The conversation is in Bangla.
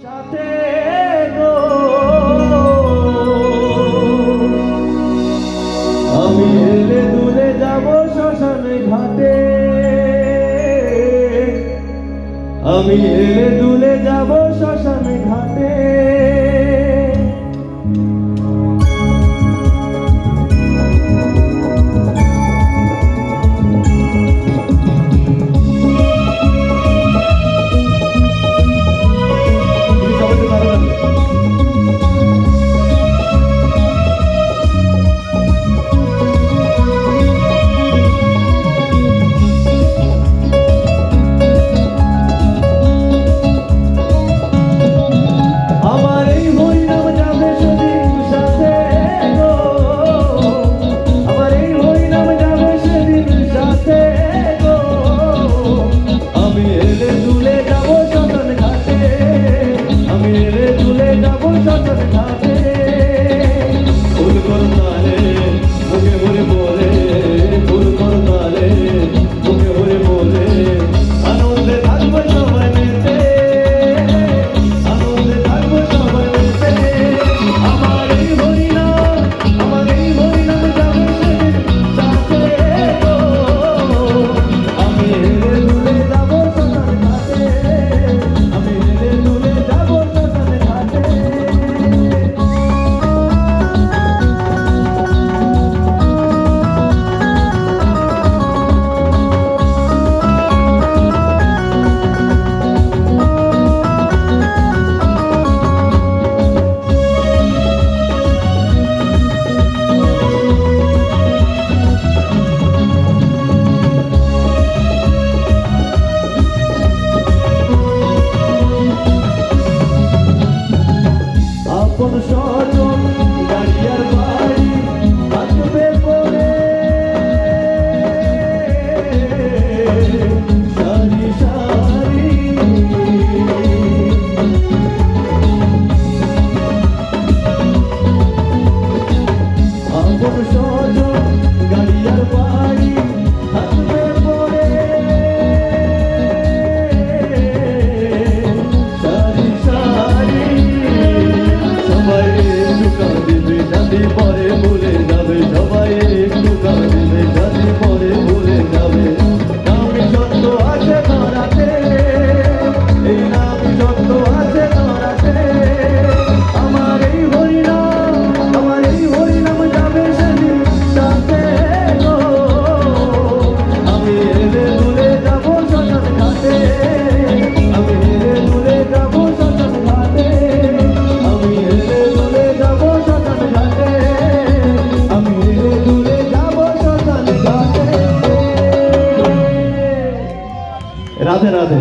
সাথে গো আমি হেলে দুলে যাব শ্মশানে ঘাটে, আমি হেলে দুলে যাব শ্মশানে ঘাটে। আপন স্বজন গাড়িয়ার বাড়ি থাকবে পরে, সারি সারি আপন স্বজন গাড়িয়ার বাড়ি থাকবে পরে, সারি সারি শাদি পরে ভুলে যাবে, সবাই একটু কাঁদিবে, শাদি পরে ভুলে যাবে। নামি সত্য আছে ধরাতে, এই নামি সত্য আছে ধরাতে। আমার এই হরিনাম যাবে সেদিন সাথে গো, আমি হেলে দুলে যাব শ্মশান ঘাটে, আমি হেলে দুলে যাব শ্মশান ঘাটে, আমি হেলে দুলে যাব শ্মশান ঘাটে, আমি হেলে দুলে যাব শ্মশান ঘাটে। রাধে রাধে।